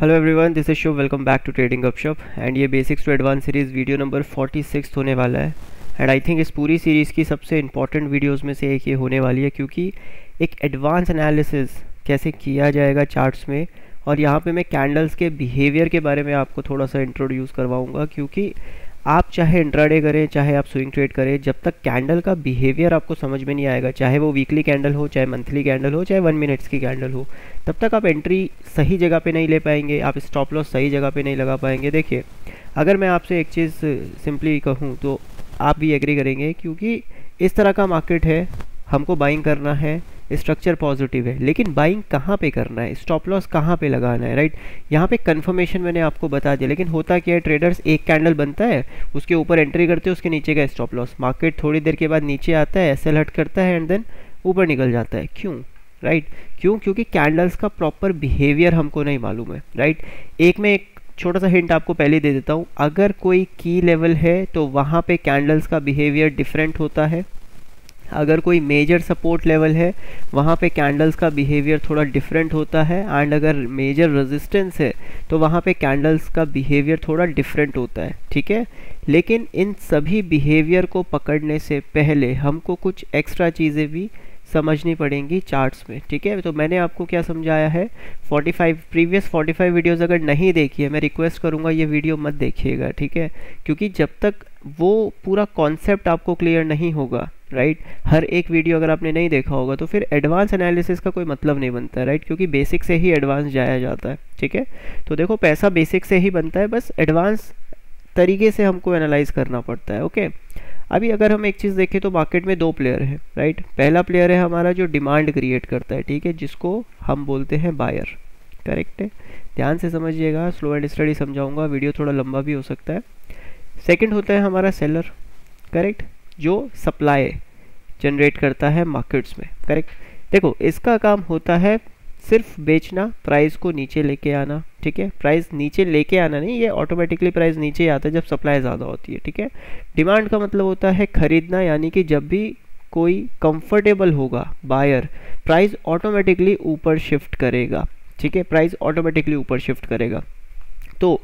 Hello everyone, this is Shubh. Welcome back to trading Gupshup. And ये basics to advance series video number 46 होने वाला है। And I think इस पूरी सीरीज़ की सबसे इंपॉर्टेंट वीडियोस में से एक ये होने वाली है, क्योंकि एक एडवांस एनालिसिस कैसे किया जाएगा चार्ट्स में। और यहाँ पे मैं कैंडल्स के बिहेवियर के बारे में आपको थोड़ा सा इंट्रोड्यूस करवाऊँगा, क्योंकि आप चाहे इंट्राडे करें चाहे आप स्विंग ट्रेड करें, जब तक कैंडल का बिहेवियर आपको समझ में नहीं आएगा, चाहे वो वीकली कैंडल हो, चाहे मंथली कैंडल हो, चाहे 1 मिनट्स की कैंडल हो, तब तक आप एंट्री सही जगह पे नहीं ले पाएंगे, आप स्टॉप लॉस सही जगह पे नहीं लगा पाएंगे। देखिए, अगर मैं आपसे एक चीज़ सिंपली कहूँ तो आप भी एग्री करेंगे, क्योंकि इस तरह का मार्केट है, हमको बाइंग करना है, स्ट्रक्चर पॉजिटिव है, लेकिन बाइंग कहाँ पे करना है, स्टॉप लॉस कहाँ पे लगाना है, राइट। यहाँ पे कंफर्मेशन मैंने आपको बता दिया, लेकिन होता क्या है, ट्रेडर्स एक कैंडल बनता है, उसके ऊपर एंट्री करते हैं, उसके नीचे का स्टॉप लॉस, मार्केट थोड़ी देर के बाद नीचे आता है, एसएल हट करता है एंड देन ऊपर निकल जाता है। क्यों, राइट? क्यों? क्योंकि कैंडल्स का प्रॉपर बिहेवियर हमको नहीं मालूम है, राइट। एक छोटा सा हिंट आपको पहले दे देता हूँ। अगर कोई की लेवल है तो वहाँ पे कैंडल्स का बिहेवियर डिफरेंट होता है। अगर कोई मेजर सपोर्ट लेवल है वहाँ पे कैंडल्स का बिहेवियर थोड़ा डिफरेंट होता है। एंड अगर मेजर रेजिस्टेंस है तो वहाँ पे कैंडल्स का बिहेवियर थोड़ा डिफरेंट होता है, ठीक है। लेकिन इन सभी बिहेवियर को पकड़ने से पहले हमको कुछ एक्स्ट्रा चीज़ें भी समझनी पड़ेंगी चार्ट्स में, ठीक है। तो मैंने आपको क्या समझाया है, 45 वीडियोस अगर नहीं देखी है, मैं रिक्वेस्ट करूँगा ये वीडियो मत देखिएगा, ठीक है। क्योंकि जब तक वो पूरा कॉन्सेप्ट आपको क्लियर नहीं होगा, राइट, हर एक वीडियो अगर आपने नहीं देखा होगा तो फिर एडवांस एनालिसिस का कोई मतलब नहीं बनता है, राइट। क्योंकि बेसिक से ही एडवांस जाया जाता है, ठीक है। तो देखो, पैसा बेसिक से ही बनता है, बस एडवांस तरीके से हमको एनालाइज करना पड़ता है, ओके। अभी अगर हम एक चीज़ देखें तो मार्केट में 2 प्लेयर हैं, राइट। पहला प्लेयर है हमारा जो डिमांड क्रिएट करता है, ठीक है, जिसको हम बोलते हैं बायर, करेक्ट है। ध्यान से समझिएगा, स्लो एंड स्टडी समझाऊंगा, वीडियो थोड़ा लंबा भी हो सकता है। सेकंड होता है हमारा सेलर, करेक्ट, जो सप्लाई जनरेट करता है मार्केट्स में, करेक्ट। देखो, इसका काम होता है सिर्फ बेचना, प्राइस को नीचे लेके आना, ठीक है। प्राइस नीचे लेके आना नहीं, ये ऑटोमेटिकली प्राइस नीचे आता है जब सप्लाई ज़्यादा होती है, ठीक है। डिमांड का मतलब होता है खरीदना, यानी कि जब भी कोई कंफर्टेबल होगा बायर, प्राइस ऑटोमेटिकली ऊपर शिफ्ट करेगा, ठीक है, प्राइस ऑटोमेटिकली ऊपर शिफ्ट करेगा। तो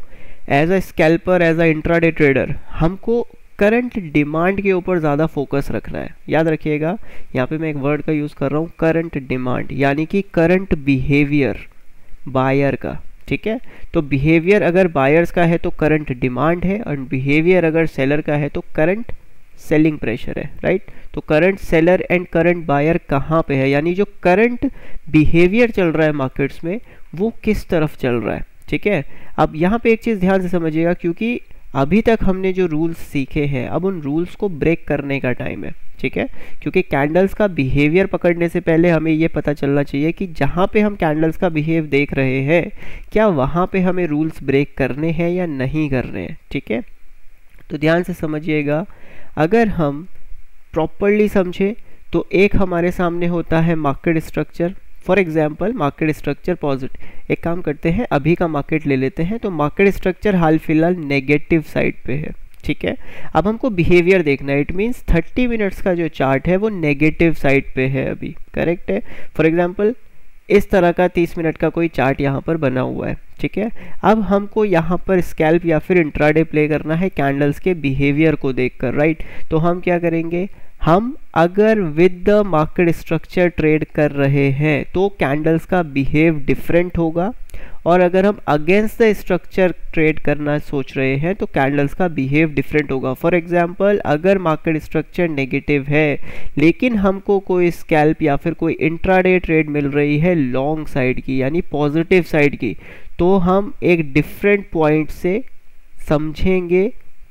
as a scalper, as a intraday trader, हमको करंट डिमांड के ऊपर ज़्यादा फोकस रखना है। याद रखिएगा, यहाँ पे मैं एक वर्ड का यूज़ कर रहा हूँ, करंट डिमांड, यानी कि करंट बिहेवियर बायर का, ठीक है। तो बिहेवियर अगर बायर्स का है तो करंट डिमांड है, और बिहेवियर अगर सेलर का है तो करंट सेलिंग प्रेशर है, राइट। तो current seller and current buyer कहाँ पे है, यानी जो करंट बिहेवियर चल रहा है मार्केट्स में वो किस तरफ चल रहा है, ठीक है। अब यहाँ पे एक चीज़ ध्यान से समझिएगा, क्योंकि अभी तक हमने जो रूल्स सीखे हैं, अब उन रूल्स को ब्रेक करने का टाइम है, ठीक है। क्योंकि कैंडल्स का बिहेवियर पकड़ने से पहले हमें ये पता चलना चाहिए कि जहाँ पे हम कैंडल्स का बिहेव देख रहे हैं, क्या वहाँ पे हमें रूल्स ब्रेक करने हैं या नहीं करने हैं, ठीक है। तो ध्यान से समझिएगा, अगर हम प्रॉपरली समझे तो एक हमारे सामने होता है market structure. For example, market structure positive, एक काम करते हैं, अभी का मार्केट ले लेते हैं। तो मार्केट स्ट्रक्चर हाल फिलहाल नेगेटिव साइड पे है, ठीक है। अब हमको बिहेवियर देखना है, इट मीन्स 30 मिनट्स का जो चार्ट है वो नेगेटिव साइड पे है अभी, करेक्ट है। फॉर एग्जाम्पल, इस तरह का 30 मिनट का कोई चार्ट यहाँ पर बना हुआ है, ठीक है। अब हमको यहाँ पर स्कैल्प या फिर इंट्राडे प्ले करना है कैंडल्स के बिहेवियर को देखकर, राइट। तो हम क्या करेंगे, हम अगर with the market structure trade कर रहे हैं तो कैंडल्स का बिहेव डिफरेंट होगा, और अगर हम अगेंस्ट द स्ट्रक्चर ट्रेड करना सोच रहे हैं तो कैंडल्स का बिहेव डिफरेंट होगा। फॉर एग्जांपल, अगर मार्केट स्ट्रक्चर नेगेटिव है लेकिन हमको कोई स्कैल्प या फिर कोई इंट्राडे ट्रेड मिल रही है लॉन्ग साइड की, यानी पॉजिटिव साइड की, तो हम एक डिफरेंट पॉइंट से समझेंगे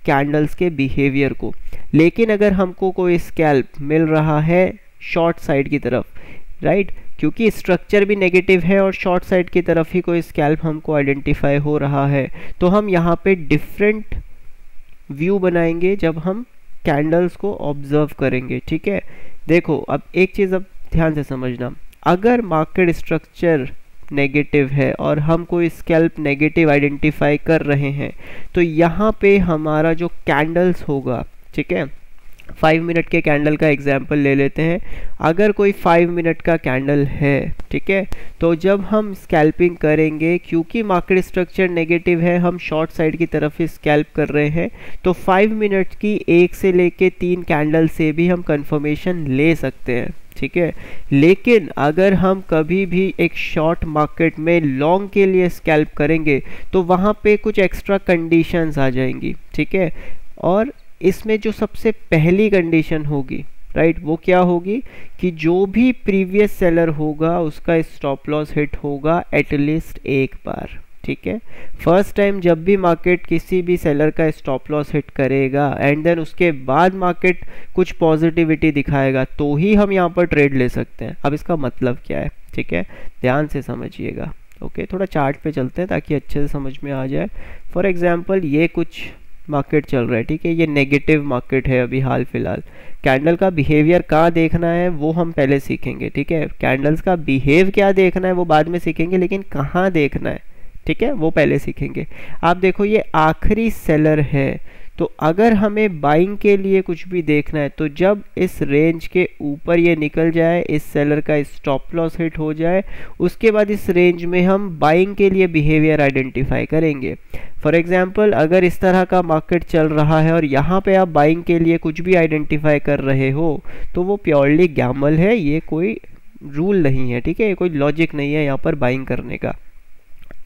कैंडल्स के बिहेवियर को। लेकिन अगर हमको कोई स्कैल्प मिल रहा है शॉर्ट साइड की तरफ, राइट, क्योंकि स्ट्रक्चर भी नेगेटिव है और शॉर्ट साइड की तरफ ही कोई स्कैल्प हमको आइडेंटिफाई हो रहा है, तो हम यहाँ पे डिफरेंट व्यू बनाएंगे जब हम कैंडल्स को ऑब्जर्व करेंगे, ठीक है। देखो, अब एक चीज़ अब ध्यान से समझना, अगर मार्केट स्ट्रक्चर नेगेटिव है और हम कोई स्कैल्प नेगेटिव आइडेंटिफाई कर रहे हैं तो यहाँ पे हमारा जो कैंडल्स होगा, ठीक है, 5 मिनट के कैंडल का एग्जाम्पल ले लेते हैं। अगर कोई 5 मिनट का कैंडल है, ठीक है, तो जब हम स्कैल्पिंग करेंगे, क्योंकि मार्केट स्ट्रक्चर नेगेटिव है, हम शॉर्ट साइड की तरफ ही स्कैल्प कर रहे हैं, तो 5 मिनट की 1 से लेके 3 कैंडल से भी हम कंफर्मेशन ले सकते हैं, ठीक है। लेकिन अगर हम कभी भी एक शॉर्ट मार्केट में लॉन्ग के लिए स्कैल्प करेंगे तो वहाँ पे कुछ एक्स्ट्रा कंडीशंस आ जाएंगी, ठीक है। और इसमें जो सबसे पहली कंडीशन होगी, राइट, वो क्या होगी कि जो भी प्रीवियस सेलर होगा उसका स्टॉप लॉस हिट होगा एटलीस्ट एक बार, ठीक है। फर्स्ट टाइम जब भी मार्केट किसी भी सेलर का स्टॉप लॉस हिट करेगा एंड देन उसके बाद मार्केट कुछ पॉजिटिविटी दिखाएगा तो ही हम यहाँ पर ट्रेड ले सकते हैं। अब इसका मतलब क्या है, ठीक है, ध्यान से समझिएगा। ओके, थोड़ा चार्ट पे चलते हैं ताकि अच्छे से समझ में आ जाए। फॉर एग्जाम्पल ये कुछ मार्केट चल रहा है, ठीक है, ये नेगेटिव मार्केट है अभी हाल फिलहाल। कैंडल का बिहेवियर कहाँ देखना है वो हम पहले सीखेंगे, ठीक है। कैंडल्स का बिहेव क्या देखना है वो बाद में सीखेंगे, लेकिन कहाँ देखना है, ठीक है, वो पहले सीखेंगे। आप देखो ये आखिरी सेलर है, तो अगर हमें बाइंग के लिए कुछ भी देखना है तो जब इस रेंज के ऊपर ये निकल जाए, इस सेलर का स्टॉप लॉस हिट हो जाए, उसके बाद इस रेंज में हम बाइंग के लिए बिहेवियर आइडेंटिफाई करेंगे। फॉर एग्जांपल अगर इस तरह का मार्केट चल रहा है और यहाँ पे आप बाइंग के लिए कुछ भी आइडेंटिफाई कर रहे हो तो वो प्योरली गैमल है, ये कोई रूल नहीं है, ठीक है, ये कोई लॉजिक नहीं है यहाँ पर बाइंग करने का।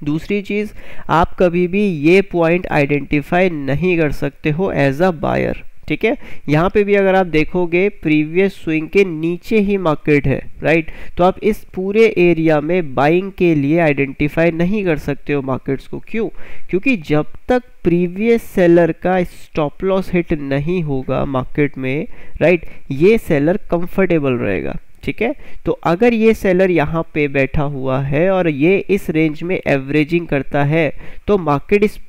दूसरी चीज़, आप कभी भी ये पॉइंट आइडेंटिफाई नहीं कर सकते हो एज अ बायर, ठीक है। यहाँ पे भी अगर आप देखोगे प्रीवियस स्विंग के नीचे ही मार्केट है, राइट, तो आप इस पूरे एरिया में बाइंग के लिए आइडेंटिफाई नहीं कर सकते हो मार्केट्स को। क्यों? क्योंकि जब तक प्रीवियस सेलर का स्टॉप लॉस हिट नहीं होगा मार्केट में, राइट, ये सेलर कंफर्टेबल रहेगा, ठीक है। तो अगर ये सेलर यहाँ पे बैठा हुआ है और ये इस रेंज में एवरेजिंग करता है तो मार्केट इस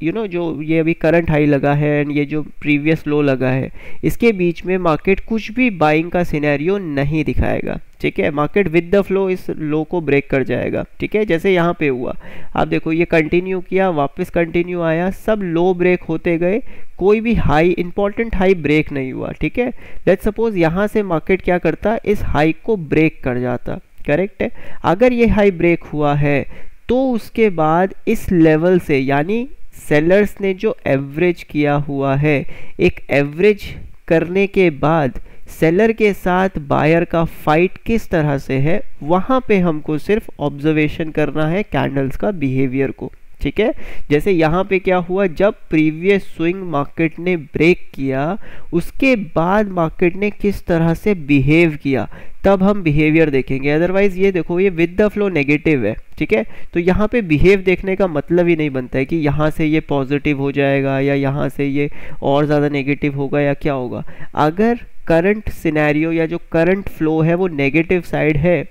जो ये अभी करंट हाई लगा है एंड ये जो प्रीवियस लो लगा है, इसके बीच में मार्केट कुछ भी बाइंग का सिनेरियो नहीं दिखाएगा, ठीक है। मार्केट विद द फ्लो इस लो को ब्रेक कर जाएगा, ठीक है, जैसे यहाँ पे हुआ। आप देखो ये कंटिन्यू किया, वापस कंटिन्यू आया, सब लो ब्रेक होते गए, कोई भी हाई इंपॉर्टेंट हाई ब्रेक नहीं हुआ, ठीक है। लेट्स सपोज यहाँ से मार्केट क्या करता, इस हाई को ब्रेक कर जाता, करेक्ट है। अगर ये हाई ब्रेक हुआ है तो उसके बाद इस लेवल से, यानी सेलर्स ने जो एवरेज किया हुआ है, एक एवरेज करने के बाद सेलर के साथ बायर का फाइट किस तरह से है, वहाँ पे हमको सिर्फ ऑब्जर्वेशन करना है कैंडल्स का बिहेवियर को, ठीक है। जैसे यहाँ पे क्या हुआ, जब प्रीवियस स्विंग मार्केट ने ब्रेक किया उसके बाद मार्केट ने किस तरह से बिहेव किया, तब हम बिहेवियर देखेंगे। अदरवाइज ये देखो ये विद द फ्लो नेगेटिव है, ठीक है, तो यहाँ पे बिहेव देखने का मतलब ही नहीं बनता है कि यहाँ से ये पॉजिटिव हो जाएगा या यहाँ से ये और ज़्यादा नेगेटिव होगा या क्या होगा। अगर करंट सिनेरियो या जो करंट फ्लो है वो नेगेटिव साइड है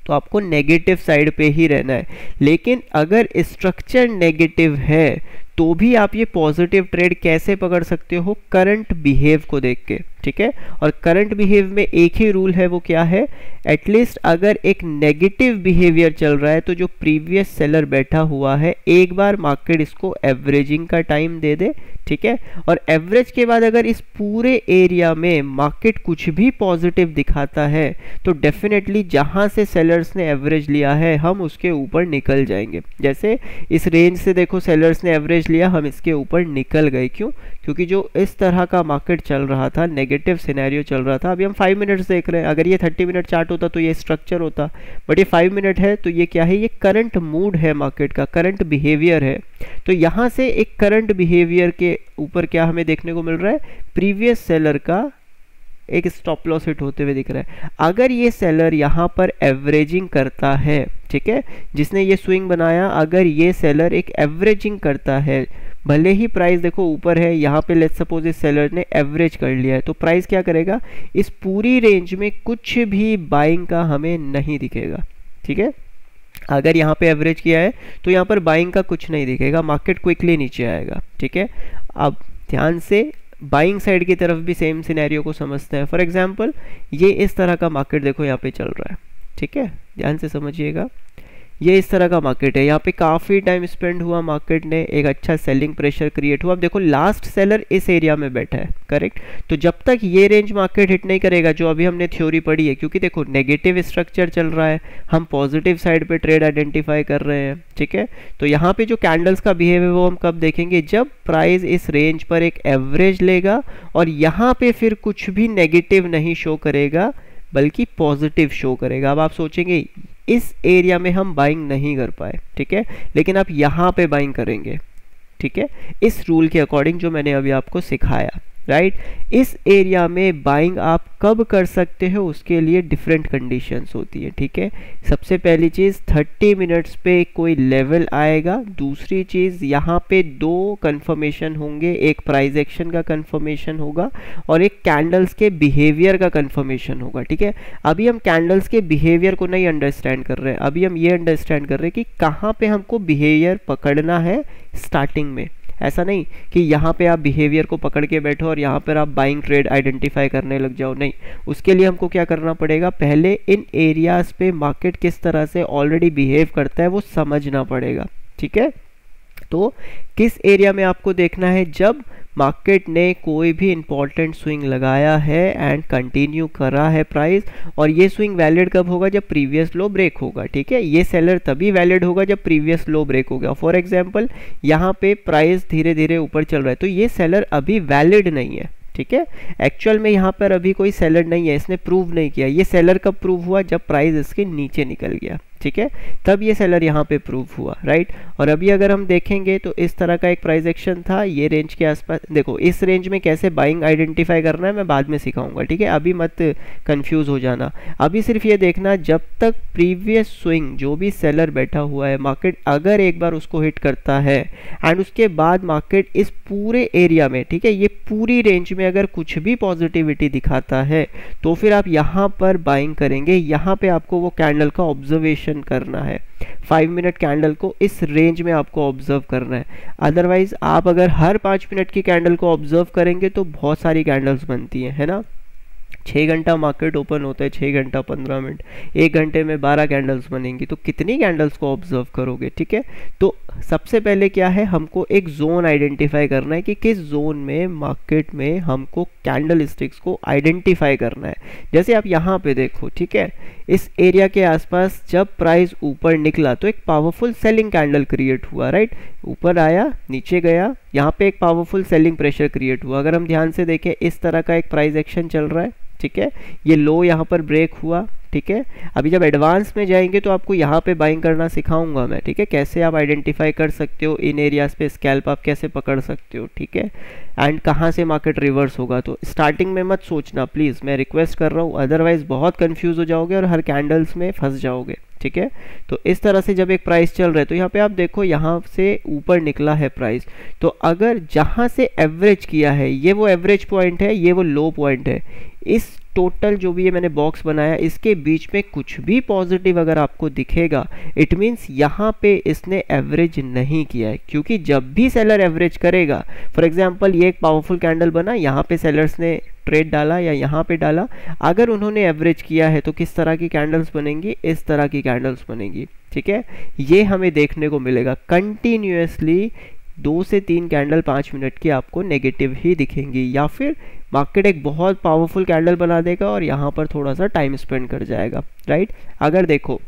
तो आपको नेगेटिव साइड पे ही रहना है। लेकिन अगर स्ट्रक्चर नेगेटिव है तो भी आप ये पॉजिटिव ट्रेड कैसे पकड़ सकते हो, करंट बिहेव को देख के, ठीक है। और करंट बिहेव में एक ही रूल है, वो क्या है, एटलीस्ट अगर एक नेगेटिव बिहेवियर चल रहा है तो जो प्रीवियस सेलर बैठा हुआ है एक बार मार्केट इसको एवरेजिंग का टाइम दे दे, ठीक है। और एवरेज के बाद अगर इस पूरे एरिया में मार्केट कुछ भी पॉजिटिव दिखाता है तो डेफिनेटली जहां से सेलर्स ने एवरेज लिया है हम उसके ऊपर निकल जाएंगे। जैसे इस रेंज से देखो सेलर्स ने एवरेज लिया, हम इसके ऊपर निकल गए। क्यों? क्योंकि जो इस तरह का मार्केट चल रहा था, नेगेटिव सिनेरियो चल रहा था। अभी हम 5 मिनट्स देख रहे हैं, अगर ये 30 मिनट चार्ट होता तो ये स्ट्रक्चर होता, बट ये 5 मिनट है तो ये क्या है, ये करंट मूड है मार्केट का, करंट बिहेवियर है। तो यहाँ से एक करंट बिहेवियर के ऊपर क्या हमें देखने को मिल रहा है, प्रीवियस सेलर का एक स्टॉप लॉस हिट होते हुए दिख रहा है। अगर ये सेलर यहाँ पर एवरेजिंग करता है, ठीक है, जिसने ये स्विंग बनाया, अगर ये सेलर एक एवरेजिंग करता है, भले ही प्राइस देखो ऊपर है, यहाँ पे लेट्स सपोज इस सेलर ने एवरेज कर लिया है, तो प्राइस क्या करेगा, इस पूरी रेंज में कुछ भी बाइंग का हमें नहीं दिखेगा, ठीक है। अगर यहाँ पे एवरेज किया है तो यहाँ पर बाइंग का कुछ नहीं दिखेगा, मार्केट क्विकली नीचे आएगा, ठीक है। अब ध्यान से बाइंग साइड की तरफ भी सेम सिनेरियो को समझते हैं। फॉर एग्जांपल ये इस तरह का मार्केट देखो यहाँ पे चल रहा है, ठीक है, ध्यान से समझिएगा। ये इस तरह का मार्केट है, यहाँ पे काफ़ी टाइम स्पेंड हुआ मार्केट ने, एक अच्छा सेलिंग प्रेशर क्रिएट हुआ। अब देखो लास्ट सेलर इस एरिया में बैठा है, करेक्ट। तो जब तक ये रेंज मार्केट हिट नहीं करेगा, जो अभी हमने थ्योरी पढ़ी है, क्योंकि देखो नेगेटिव स्ट्रक्चर चल रहा है, हम पॉजिटिव साइड पे ट्रेड आइडेंटिफाई कर रहे हैं, ठीक है। तो यहाँ पे जो कैंडल्स का बिहेव है वो हम कब देखेंगे, जब प्राइस इस रेंज पर एक एवरेज लेगा और यहाँ पे फिर कुछ भी नेगेटिव नहीं शो करेगा बल्कि पॉजिटिव शो करेगा। अब आप सोचेंगे इस एरिया में हम बाइंग नहीं कर पाए, ठीक है, लेकिन आप यहाँ पे बाइंग करेंगे, ठीक है, इस रूल के अकॉर्डिंग जो मैंने अभी आपको सिखाया, राइट। इस एरिया में बाइंग आप कब कर सकते हो, उसके लिए डिफरेंट कंडीशंस होती है, ठीक है। सबसे पहली चीज़ 30 मिनट्स पे कोई लेवल आएगा, दूसरी चीज़ यहाँ पे दो कंफर्मेशन होंगे, एक प्राइस एक्शन का कंफर्मेशन होगा और एक कैंडल्स के बिहेवियर का कंफर्मेशन होगा, ठीक है। अभी हम कैंडल्स के बिहेवियर को नहीं अंडरस्टैंड कर रहे हैं, अभी हम ये अंडरस्टैंड कर रहे हैं कि कहाँ पे हमको बिहेवियर पकड़ना है स्टार्टिंग में। ऐसा नहीं कि यहाँ पे आप बिहेवियर को पकड़ के बैठो और यहाँ पर आप बाइंग ट्रेड आइडेंटिफाई करने लग जाओ, नहीं। उसके लिए हमको क्या करना पड़ेगा, पहले इन एरियाज पे मार्केट किस तरह से ऑलरेडी बिहेव करता है वो समझना पड़ेगा, ठीक है। तो किस एरिया में आपको देखना है, जब मार्केट ने कोई भी इंपॉर्टेंट स्विंग लगाया है एंड कंटिन्यू करा है प्राइस, और ये स्विंग वैलिड कब होगा, जब प्रीवियस लो ब्रेक होगा, ठीक है। ये सेलर तभी वैलिड होगा जब प्रीवियस लो ब्रेक हो गया। फॉर एग्जांपल यहाँ पे प्राइस धीरे धीरे ऊपर चल रहा है, तो ये सेलर अभी वैलिड नहीं है, ठीक है। एक्चुअल में यहाँ पर अभी कोई सेलर नहीं है, इसने प्रूव नहीं किया। ये सेलर कब प्रूव हुआ, जब प्राइस इसके नीचे निकल गया, ठीक है, तब ये सेलर यहाँ पे प्रूव हुआ, राइट। और अभी अगर हम देखेंगे तो इस तरह का एक प्राइस एक्शन था, ये रेंज के आसपास। देखो इस रेंज में कैसे बाइंग आइडेंटिफाई करना है मैं बाद में सिखाऊंगा, ठीक है, अभी मत कंफ्यूज हो जाना। अभी सिर्फ ये देखना, जब तक प्रीवियस स्विंग जो भी सेलर बैठा हुआ है, मार्केट अगर एक बार उसको हिट करता है एंड उसके बाद मार्केट इस पूरे एरिया में, ठीक है, ये पूरी रेंज में अगर कुछ भी पॉजिटिविटी दिखाता है तो फिर आप यहाँ पर बाइंग करेंगे। यहाँ पे आपको वो कैंडल का ऑब्जर्वेशन करना है, 5 मिनट कैंडल को इस रेंज में आपको ऑब्जर्व करना है। अदरवाइज आप अगर हर 5 मिनट की कैंडल को ऑब्जर्व करेंगे तो बहुत सारी कैंडल्स बनती हैं, है ना। 6 घंटा मार्केट ओपन होता है, 6 घंटा 15 मिनट, 1 घंटे में 12 कैंडल्स बनेंगी, तो कितनी कैंडल्स को ऑब्जर्व करोगे, ठीक है। तो सबसे पहले क्या है, हमको एक जोन आइडेंटिफाई करना है कि किस जोन में मार्केट में हमको कैंडल स्टिक्स को आइडेंटिफाई करना है। जैसे आप यहाँ पे देखो, ठीक है, इस एरिया के आसपास जब प्राइस ऊपर निकला तो एक पावरफुल सेलिंग कैंडल क्रिएट हुआ, राइट। ऊपर आया, नीचे गया, यहाँ पे एक पावरफुल सेलिंग प्रेशर क्रिएट हुआ। अगर हम ध्यान से देखें, इस तरह का एक प्राइस एक्शन चल रहा है, ठीक है, ये लो यहाँ पर ब्रेक हुआ, ठीक है। अभी जब एडवांस में जाएंगे तो आपको यहाँ पे बाइंग करना सिखाऊंगा मैं, ठीक है, कैसे आप आइडेंटिफाई कर सकते हो इन एरियाज पे स्कैल्प आप कैसे पकड़ सकते हो, ठीक है, एंड कहाँ से मार्केट रिवर्स होगा। तो स्टार्टिंग में मत सोचना प्लीज़, मैं रिक्वेस्ट कर रहा हूँ, अदरवाइज बहुत कंफ्यूज हो जाओगे और हर कैंडल्स में फंस जाओगे, ठीक है। तो इस तरह से जब एक प्राइस चल रहा है तो यहाँ पे आप देखो, यहाँ से ऊपर निकला है प्राइस, तो अगर जहाँ से एवरेज किया है, ये वो एवरेज पॉइंट है, ये वो लो पॉइंट है, इस टोटल जो भी ये मैंने बॉक्स बनाया इसके बीच में कुछ भी पॉजिटिव अगर आपको दिखेगा, इट मीन्स यहाँ पे इसने एवरेज नहीं किया है। क्योंकि जब भी सेलर एवरेज करेगा, फॉर एग्जांपल ये एक पावरफुल कैंडल बना, यहाँ पे सेलर्स ने ट्रेड डाला या यहाँ पे डाला, अगर उन्होंने एवरेज किया है तो किस तरह की कैंडल्स बनेंगी, इस तरह की कैंडल्स बनेंगी, ठीक है। ये हमें देखने को मिलेगा कंटिन्यूसली 2 से 3 कैंडल 5 मिनट की आपको नेगेटिव ही दिखेंगी, या फिर मार्केट एक बहुत पावरफुल कैंडल बना देगा और यहाँ पर थोड़ा सा टाइम स्पेंड कर जाएगा, राइट। अगर देखो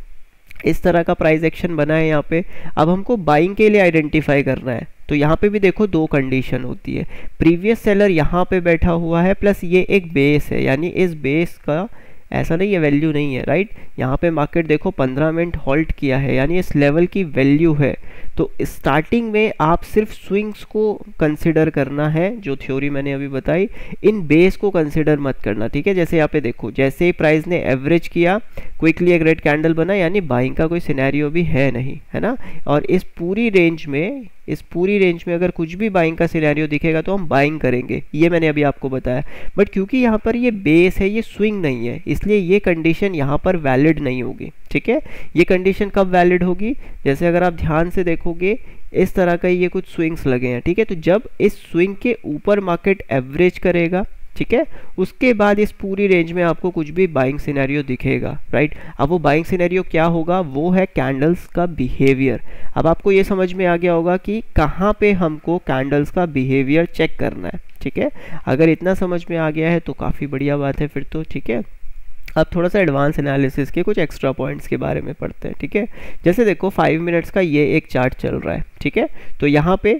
इस तरह का प्राइस एक्शन बना है यहाँ पे, अब हमको बाइंग के लिए आइडेंटिफाई करना है, तो यहाँ पे भी देखो 2 कंडीशन होती है। प्रीवियस सेलर यहाँ पे बैठा हुआ है, प्लस ये एक बेस है, यानी इस बेस का ऐसा नहीं है वैल्यू नहीं है, राइट। यहाँ पे मार्केट देखो 15 मिनट हॉल्ट किया है, यानी इस लेवल की वैल्यू है। तो स्टार्टिंग में आप सिर्फ स्विंग्स को कंसिडर करना है, जो थ्योरी मैंने अभी बताई, इन बेस को कंसिडर मत करना, ठीक है। जैसे यहाँ पे देखो, जैसे ही प्राइस ने एवरेज किया, क्विकली एक रेड कैंडल बना, यानी बाइंग का कोई सिनेरियो भी है नहीं, है ना। और इस पूरी रेंज में अगर कुछ भी बाइंग का सिनेरियो दिखेगा तो हम बाइंग करेंगे, ये मैंने अभी आपको बताया। बट क्योंकि यहाँ पर ये बेस है, ये स्विंग नहीं है, इसलिए ये कंडीशन यहाँ पर वैलिड नहीं होगी, ठीक है। ये कंडीशन कब वैलिड होगी, जैसे अगर आप ध्यान से देखोगे इस तरह का ये कुछ स्विंग्स लगे हैं, ठीक है। तो जब इस स्विंग के ऊपर मार्केट एवरेज करेगा, ठीक है। उसके बाद इस पूरी रेंज में आपको कुछ भी बाइंग सिनेरियो दिखेगा, राइट। अब वो बाइंग सिनेरियो क्या होगा, वो है कैंडल्स का बिहेवियर। अब आपको ये समझ में आ गया होगा कि कहाँ पे हमको कैंडल्स का बिहेवियर चेक करना है, ठीक है। अगर इतना समझ में आ गया है तो काफ़ी बढ़िया बात है फिर तो, ठीक है। अब थोड़ा सा एडवांस एनालिसिस के कुछ एक्स्ट्रा पॉइंट्स के बारे में पढ़ते हैं, ठीक है। जैसे देखो 5 मिनट्स का ये एक चार्ट चल रहा है, ठीक है। तो यहाँ पे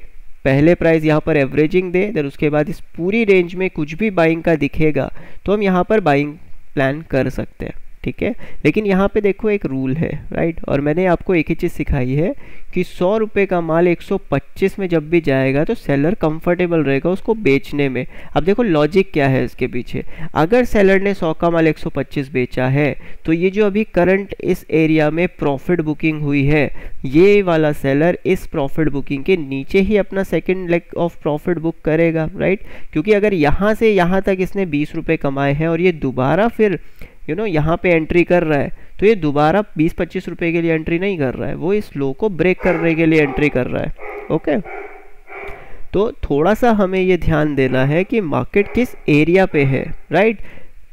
पहले प्राइस यहाँ पर एवरेजिंग दे, देन उसके बाद इस पूरी रेंज में कुछ भी बाइंग का दिखेगा तो हम यहाँ पर बाइंग प्लान कर सकते हैं, ठीक है। लेकिन यहाँ पे देखो एक रूल है, राइट। और मैंने आपको एक ही चीज़ सिखाई है कि 100 रुपये का माल 125 में जब भी जाएगा तो सेलर कंफर्टेबल रहेगा उसको बेचने में। अब देखो लॉजिक क्या है इसके पीछे, अगर सेलर ने 100 का माल 125 बेचा है तो ये जो अभी करंट इस एरिया में प्रॉफिट बुकिंग हुई है, ये वाला सेलर इस प्रॉफिट बुकिंग के नीचे ही अपना second leg of profit book करेगा, राइट। क्योंकि अगर यहाँ से यहाँ तक इसने 20 रुपये कमाए हैं और ये दोबारा फिर यहाँ पे एंट्री कर रहा है तो ये दोबारा 20-25 रुपए के लिए एंट्री नहीं कर रहा है, वो इस लो को ब्रेक करने के लिए एंट्री कर रहा है, ओके। तो थोड़ा सा हमें ये ध्यान देना है कि मार्केट किस एरिया पे है, राइट।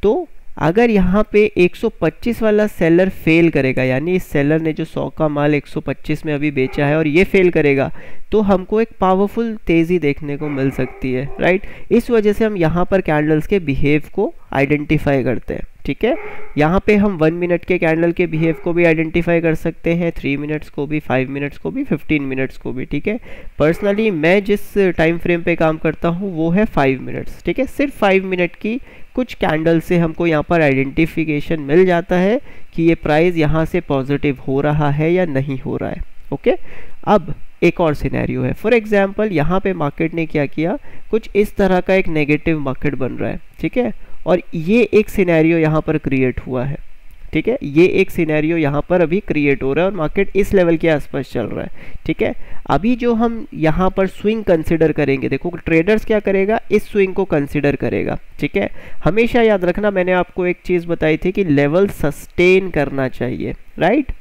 तो अगर यहाँ पे 125 वाला सेलर फेल करेगा, यानी इस सेलर ने जो 100 का माल 125 में अभी बेचा है और ये फेल करेगा, तो हमको एक पावरफुल तेज़ी देखने को मिल सकती है, राइट। इस वजह से हम यहाँ पर कैंडल्स के बिहेव को आइडेंटिफाई करते हैं, ठीक है। यहाँ पे हम 1 मिनट के कैंडल के बिहेव को भी आइडेंटिफाई कर सकते हैं, 3 मिनट्स को भी, 5 मिनट्स को भी, 15 मिनट्स को भी, ठीक है। पर्सनली मैं जिस टाइम फ्रेम पे काम करता हूँ वो है 5 मिनट्स, ठीक है। सिर्फ 5 मिनट की कुछ कैंडल से हमको यहाँ पर आइडेंटिफिकेशन मिल जाता है कि ये प्राइस यहाँ से पॉजिटिव हो रहा है या नहीं हो रहा है, ओके। अब एक और सिनेरियो है, फॉर एग्जांपल यहाँ पे मार्केट ने क्या किया, कुछ इस तरह का एक नेगेटिव मार्केट बन रहा है, ठीक है। और ये एक सिनेरियो यहाँ पर क्रिएट हुआ है, ठीक है। ये एक सिनेरियो यहाँ पर अभी क्रिएट हो रहा है और मार्केट इस लेवल के आसपास चल रहा है, ठीक है। अभी जो हम यहाँ पर स्विंग कंसिडर करेंगे, देखो ट्रेडर्स क्या करेगा, इस स्विंग को कंसिडर करेगा, ठीक है। हमेशा याद रखना, मैंने आपको एक चीज़ बताई थी कि लेवल सस्टेन करना चाहिए, राइट।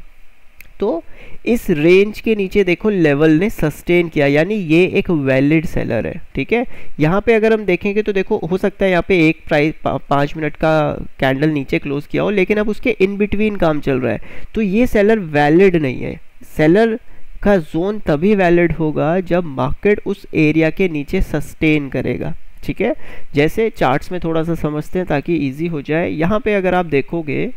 तो इस रेंज के नीचे देखो लेवल ने सस्टेन किया, यानी ये एक वैलिड सेलर है, ठीक है। यहाँ पे अगर हम देखेंगे तो देखो हो सकता है यहाँ पे एक प्राइस 5 मिनट का कैंडल नीचे क्लोज किया हो, लेकिन अब उसके इन बिटवीन काम चल रहा है, तो ये सेलर वैलिड नहीं है। सेलर का जोन तभी वैलिड होगा जब मार्केट उस एरिया के नीचे सस्टेन करेगा, ठीक है। जैसे चार्ट्स में थोड़ा सा समझते हैं ताकि ईजी हो जाए। यहाँ पे अगर आप देखोगे,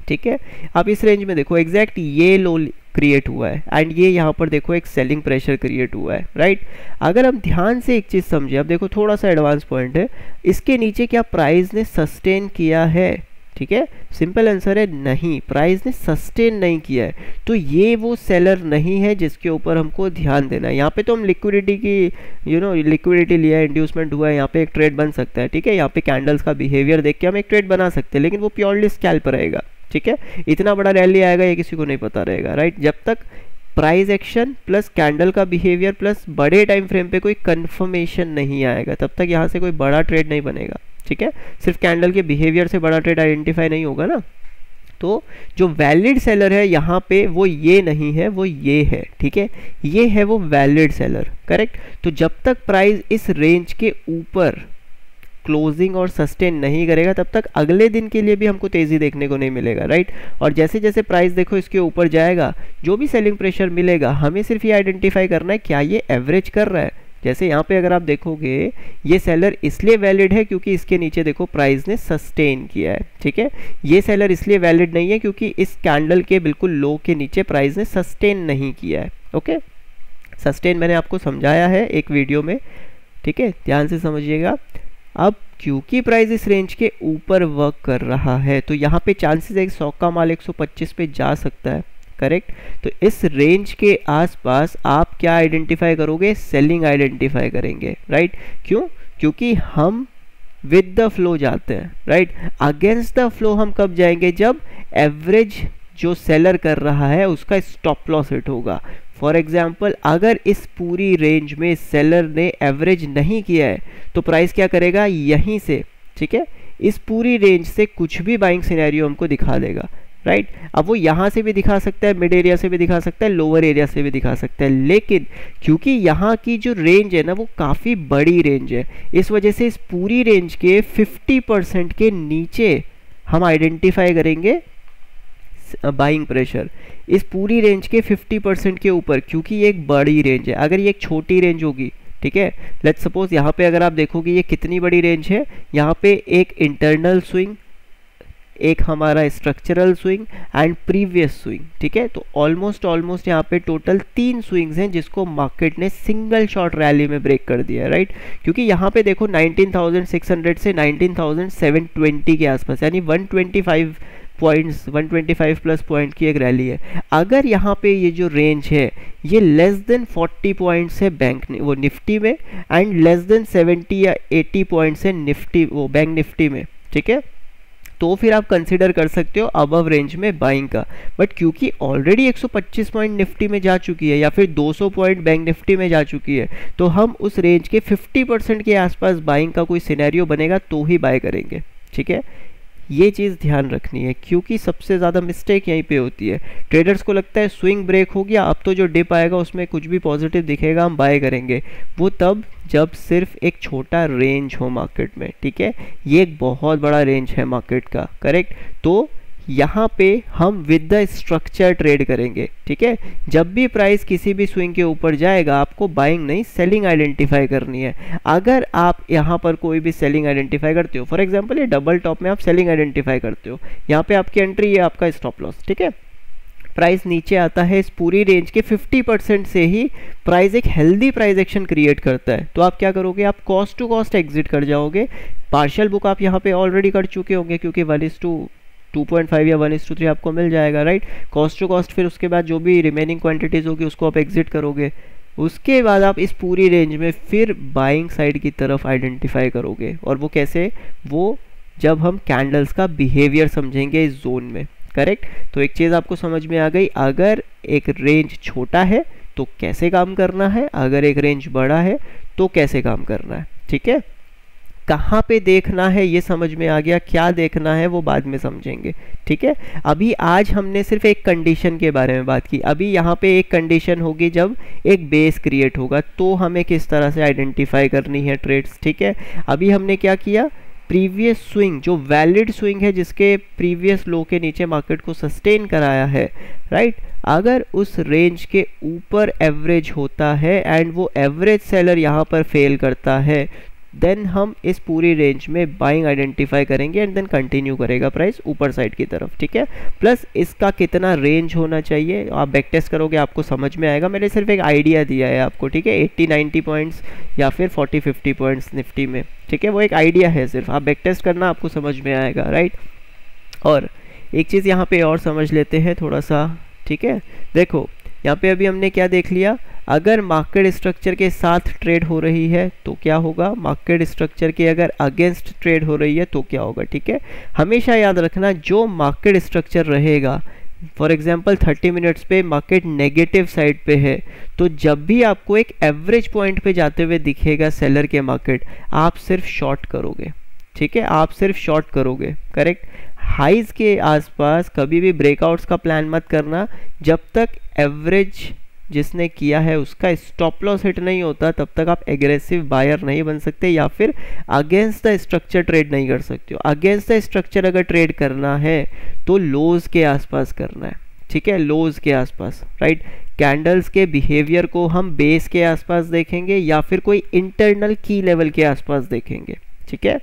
ठीक है, आप इस रेंज में देखो एग्जैक्ट ये लो क्रिएट हुआ है एंड ये यहाँ पर देखो एक सेलिंग प्रेशर क्रिएट हुआ है, राइट। अगर हम ध्यान से एक चीज़ समझे, अब देखो थोड़ा सा एडवांस पॉइंट है, इसके नीचे क्या प्राइस ने सस्टेन किया है, ठीक है। सिंपल आंसर है नहीं, प्राइस ने सस्टेन नहीं किया है। तो ये वो सेलर नहीं है जिसके ऊपर हमको ध्यान देना है। यहाँ पे तो हम लिक्विडिटी की लिक्विडिटी लिया, इंड्यूसमेंट हुआ है, यहाँ पे एक ट्रेड बन सकता है, ठीक है। यहाँ पे कैंडल्स का बिहेवियर देख के हम एक ट्रेड बना सकते हैं, लेकिन वो प्योरली स्कैल्प रहेगा, ठीक है। इतना बड़ा रैली आएगा ये किसी को नहीं पता रहेगा, राइट। जब तक प्राइस एक्शन प्लस कैंडल का बिहेवियर प्लस बड़े टाइम फ्रेम पे कोई कंफर्मेशन नहीं आएगा, तब तक यहाँ से कोई बड़ा ट्रेड नहीं बनेगा, ठीक है। सिर्फ कैंडल के बिहेवियर से बड़ा ट्रेड आइडेंटिफाई नहीं होगा ना। तो जो वैलिड सेलर है यहाँ पे वो ये नहीं है, वो ये है, ठीक है। ये है वो वैलिड सेलर, करेक्ट। तो जब तक प्राइस इस रेंज के ऊपर क्लोजिंग और सस्टेन नहीं करेगा तब तक अगले दिन के लिए भी हमको तेज़ी देखने को नहीं मिलेगा, राइट। और जैसे जैसे प्राइस देखो इसके ऊपर जाएगा, जो भी सेलिंग प्रेशर मिलेगा, हमें सिर्फ ये आइडेंटिफाई करना है क्या ये एवरेज कर रहा है। जैसे यहाँ पे अगर आप देखोगे ये सेलर इसलिए वैलिड है क्योंकि इसके नीचे देखो प्राइस ने सस्टेन किया है, ठीक है। ये सेलर इसलिए वैलिड नहीं है क्योंकि इस कैंडल के बिल्कुल लो के नीचे प्राइस ने सस्टेन नहीं किया है, ओके। सस्टेन मैंने आपको समझाया है एक वीडियो में, ठीक है, ध्यान से समझिएगा। अब क्योंकि प्राइस इस रेंज के ऊपर वर्क कर रहा है तो यहाँ पे चांसेस है 100 का माल 125 पे जा सकता है, करेक्ट। तो इस रेंज के आसपास आप क्या आइडेंटिफाई करोगे, सेलिंग आइडेंटिफाई करेंगे, राइट। क्यों, क्योंकि हम विद द फ्लो जाते हैं, राइट। अगेंस्ट द फ्लो हम कब जाएंगे, जब एवरेज जो सेलर कर रहा है उसका स्टॉप लॉस हिट होगा। फॉर एग्जाम्पल अगर इस पूरी रेंज में सेलर ने एवरेज नहीं किया है तो प्राइस क्या करेगा, यहीं से, ठीक है, इस पूरी रेंज से कुछ भी बाइंग सिनेरियो हमको दिखा देगा। राइट। अब वो यहाँ से भी दिखा सकता है, मिड एरिया से भी दिखा सकता है, लोअर एरिया से भी दिखा सकता है, लेकिन क्योंकि यहाँ की जो रेंज है ना वो काफ़ी बड़ी रेंज है, इस वजह से इस पूरी रेंज के 50% के नीचे हम आइडेंटिफाई करेंगे बाइंग प्रेशर। इस पूरी रेंज के 50% के ऊपर, क्योंकि ये एक बड़ी रेंज है। अगर ये एक छोटी रेंज होगी, ठीक है, लेट्स सपोज यहाँ पे अगर आप देखोगे ये कितनी बड़ी रेंज है, यहाँ पे एक इंटरनल स्विंग, एक हमारा structural swing and previous swing, ठीक है। तो ऑलमोस्ट यहाँ पे टोटल 3 स्विंग्स हैं जिसको मार्केट ने सिंगल शॉट रैली में ब्रेक कर दिया है, राइट। क्योंकि यहाँ पे देखो 19,600 से 19,720 के आसपास, यानी 125 पॉइंट्स, 125 प्लस पॉइंट की एक रैली है। अगर यहाँ पे ये जो रेंज है ये लेस देन 40 पॉइंट्स है बैंक वो निफ्टी में, एंड लेस देन 70 या 80 पॉइंट्स है निफ्टी वो बैंक निफ्टी में, ठीक है, तो फिर आप कंसिडर कर सकते हो अबव रेंज में बाइंग का। बट क्योंकि ऑलरेडी 125 पॉइंट निफ्टी में जा चुकी है या फिर 200 पॉइंट बैंक निफ्टी में जा चुकी है, तो हम उस रेंज के 50% के आसपास बाइंग का कोई सिनेरियो बनेगा तो ही बाय करेंगे, ठीक है। ये चीज़ ध्यान रखनी है, क्योंकि सबसे ज़्यादा मिस्टेक यहीं पे होती है। ट्रेडर्स को लगता है स्विंग ब्रेक हो गया, अब तो जो डिप आएगा उसमें कुछ भी पॉजिटिव दिखेगा हम बाय करेंगे। वो तब जब सिर्फ एक छोटा रेंज हो मार्केट में, ठीक है। ये एक बहुत बड़ा रेंज है मार्केट का, करेक्ट। तो यहाँ पे हम विद द स्ट्रक्चर ट्रेड करेंगे, ठीक है। जब भी प्राइस किसी भी स्विंग के ऊपर जाएगा आपको बाइंग नहीं सेलिंग आइडेंटिफाई करनी है। अगर आप यहाँ पर कोई भी सेलिंग आइडेंटिफाई करते हो, फॉर एग्जांपल ये डबल टॉप में आप सेलिंग आइडेंटिफाई करते हो, यहाँ पे आपकी एंट्री, ये आपका स्टॉप लॉस, ठीक है। प्राइस नीचे आता है, इस पूरी रेंज के 50% से ही प्राइस एक हेल्दी प्राइस एक्शन क्रिएट करता है। तो आप क्या करोगे, आप कॉस्ट टू कॉस्ट एग्जिट कर जाओगे। पार्शियल बुक आप यहाँ पे ऑलरेडी कर चुके होंगे, क्योंकि 1:2.5 या 1:3 आपको मिल जाएगा, राइट। कॉस्ट टू कॉस्ट, फिर उसके बाद जो भी रिमेनिंग क्वांटिटीज होगी उसको आप एग्जिट करोगे। उसके बाद आप इस पूरी रेंज में फिर बाइंग साइड की तरफ आइडेंटिफाई करोगे। और वो कैसे, वो जब हम कैंडल्स का बिहेवियर समझेंगे इस जोन में, करेक्ट। तो एक चीज़ आपको समझ में आ गई, अगर एक रेंज छोटा है तो कैसे काम करना है, अगर एक रेंज बड़ा है तो कैसे काम करना है, ठीक है। कहाँ पे देखना है ये समझ में आ गया, क्या देखना है वो बाद में समझेंगे, ठीक है। अभी आज हमने सिर्फ एक कंडीशन के बारे में बात की। अभी यहाँ पे एक कंडीशन होगी जब एक बेस क्रिएट होगा तो हमें किस तरह से आइडेंटिफाई करनी है ट्रेड्स, ठीक है। अभी हमने क्या किया, प्रीवियस स्विंग जो वैलिड स्विंग है जिसके प्रीवियस लो के नीचे मार्केट को सस्टेन कराया है, राइट। अगर उस रेंज के ऊपर एवरेज होता है एंड वो एवरेज सेलर यहाँ पर फेल करता है, देन हम इस पूरी रेंज में बाइंग आइडेंटिफाई करेंगे एंड देन कंटिन्यू करेगा प्राइस ऊपर साइड की तरफ, ठीक है। प्लस इसका कितना रेंज होना चाहिए आप बैक टेस्ट करोगे आपको समझ में आएगा। मैंने सिर्फ एक आइडिया दिया है आपको, ठीक है, 80-90 पॉइंट्स या फिर 40-50 पॉइंट्स निफ्टी में, ठीक है। वो एक आइडिया है, सिर्फ आप बैक टेस्ट करना आपको समझ में आएगा, राइट। और एक चीज़ यहाँ पे और समझ लेते हैं थोड़ा सा, ठीक है। देखो यहाँ पे अभी हमने क्या देख लिया, अगर मार्केट स्ट्रक्चर के साथ ट्रेड हो रही है तो क्या होगा, मार्केट स्ट्रक्चर के अगर अगेंस्ट ट्रेड हो रही है तो क्या होगा, ठीक है। हमेशा याद रखना जो मार्केट स्ट्रक्चर रहेगा, फॉर एग्जांपल 30 मिनट्स पे मार्केट नेगेटिव साइड पे है, तो जब भी आपको एक एवरेज पॉइंट पे जाते हुए दिखेगा सेलर के मार्केट, आप सिर्फ शॉर्ट करोगे, ठीक है, आप सिर्फ शॉर्ट करोगे, करेक्ट। हाइज के आसपास कभी भी ब्रेकआउट्स का प्लान मत करना जब तक एवरेज जिसने किया है उसका स्टॉप लॉस हिट नहीं होता, तब तक आप एग्रेसिव बायर नहीं बन सकते या फिर अगेंस्ट द स्ट्रक्चर ट्रेड नहीं कर सकते हो। अगेंस्ट द स्ट्रक्चर अगर ट्रेड करना है तो लोज के आसपास करना है, ठीक है, लोज के आसपास, राइट। कैंडल्स के बिहेवियर को हम बेस के आसपास देखेंगे या फिर कोई इंटरनल की लेवल के आसपास देखेंगे, ठीक है।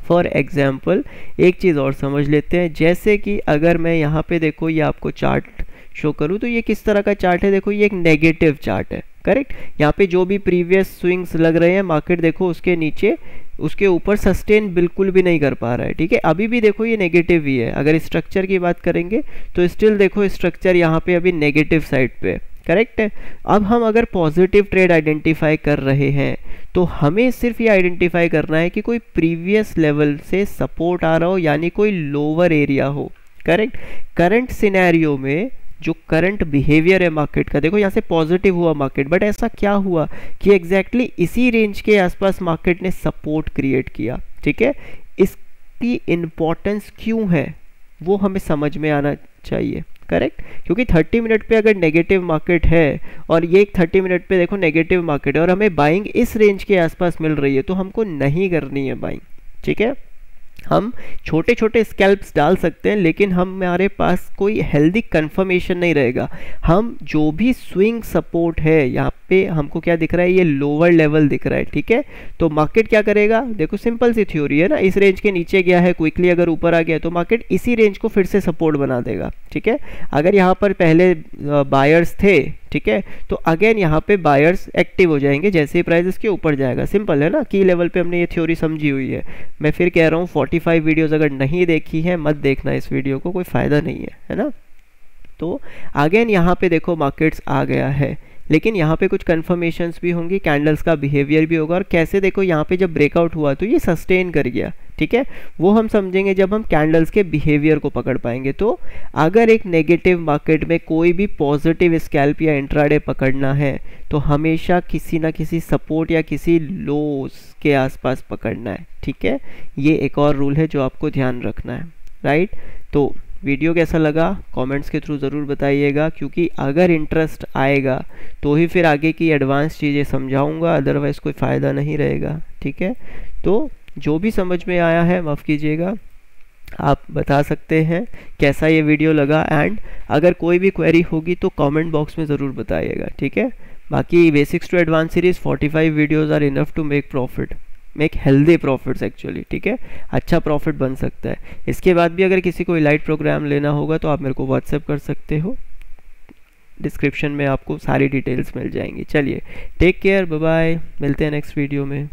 फॉर एग्जाम्पल एक चीज़ और समझ लेते हैं, जैसे कि अगर मैं यहाँ पे देखो ये आपको चार्ट शो करूँ तो ये किस तरह का चार्ट है, देखो ये एक नेगेटिव चार्ट है, करेक्ट। यहाँ पे जो भी प्रीवियस स्विंग्स लग रहे हैं मार्केट देखो उसके नीचे उसके ऊपर सस्टेन बिल्कुल भी नहीं कर पा रहा है, ठीक है। अभी भी देखो ये नेगेटिव ही है। अगर स्ट्रक्चर की बात करेंगे तो स्टिल देखो स्ट्रक्चर यहाँ पे अभी नेगेटिव साइड पे, करेक्ट है। अब हम अगर पॉजिटिव ट्रेड आइडेंटिफाई कर रहे हैं तो हमें सिर्फ ये आइडेंटिफाई करना है कि कोई प्रीवियस लेवल से सपोर्ट आ रहा हो, यानी कोई लोअर एरिया हो, करेक्ट। करंट सिनेरियो में जो करंट बिहेवियर है मार्केट का, देखो यहाँ से पॉजिटिव हुआ मार्केट, बट ऐसा क्या हुआ कि एग्जैक्टली इसी रेंज के आसपास मार्केट ने सपोर्ट क्रिएट किया, ठीक है। इसकी इम्पोर्टेंस क्यों है, वो हमें समझ में आना चाहिए, करेक्ट। क्योंकि 30 मिनट पे अगर नेगेटिव मार्केट है और ये एक 30 मिनट पे देखो नेगेटिव मार्केट है और हमें बाइंग इस रेंज के आसपास मिल रही है, तो हमको नहीं करनी है बाइंग, ठीक है। हम छोटे छोटे स्कैल्प्स डाल सकते हैं, लेकिन हमारे पास कोई हेल्दी कंफर्मेशन नहीं रहेगा। हम जो भी स्विंग सपोर्ट है, यहाँ पे हमको क्या दिख रहा है, ये लोअर लेवल दिख रहा है, ठीक है। तो मार्केट क्या करेगा, देखो सिंपल सी थ्योरी है ना, इस रेंज के नीचे गया है, क्विकली अगर ऊपर आ गया तो मार्केट इसी रेंज को फिर से सपोर्ट बना देगा, ठीक है। अगर यहाँ पर पहले बायर्स थे, ठीक है, तो अगेन यहाँ पे बायर्स एक्टिव हो जाएंगे जैसे ही प्राइस इसके ऊपर जाएगा। सिंपल है ना, की लेवल पे हमने ये थ्योरी समझी हुई है। मैं फिर कह रहा हूँ 45 वीडियोस अगर नहीं देखी है मत देखना इस वीडियो को, कोई फ़ायदा नहीं है ना। तो अगेन यहाँ पे देखो मार्केट्स आ गया है, लेकिन यहाँ पे कुछ कन्फर्मेशंस भी होंगी, कैंडल्स का बिहेवियर भी होगा, और कैसे देखो यहाँ पे जब ब्रेकआउट हुआ तो ये सस्टेन कर गया, ठीक है। वो हम समझेंगे जब हम कैंडल्स के बिहेवियर को पकड़ पाएंगे। तो अगर एक नेगेटिव मार्केट में कोई भी पॉजिटिव स्कैल्प या इंट्राडे पकड़ना है तो हमेशा किसी ना किसी सपोर्ट या किसी लोस के आसपास पकड़ना है, ठीक है। ये एक और रूल है जो आपको ध्यान रखना है, राइट। तो वीडियो कैसा लगा कमेंट्स के थ्रू ज़रूर बताइएगा, क्योंकि अगर इंटरेस्ट आएगा तो ही फिर आगे की एडवांस चीज़ें समझाऊंगा, अदरवाइज़ कोई फ़ायदा नहीं रहेगा, ठीक है। तो जो भी समझ में आया है माफ़ कीजिएगा, आप बता सकते हैं कैसा ये वीडियो लगा, एंड अगर कोई भी क्वेरी होगी तो कमेंट बॉक्स में ज़रूर बताइएगा, ठीक है। बाकी basics to advance series 45 videos are enough to make healthy profits actually, ठीक है। अच्छा प्रॉफिट बन सकता है। इसके बाद भी अगर किसी को इलाइट प्रोग्राम लेना होगा तो आप मेरे को व्हाट्सएप कर सकते हो, डिस्क्रिप्शन में आपको सारी डिटेल्स मिल जाएंगी। चलिए टेक केयर, बाय बाय, मिलते हैं नेक्स्ट वीडियो में।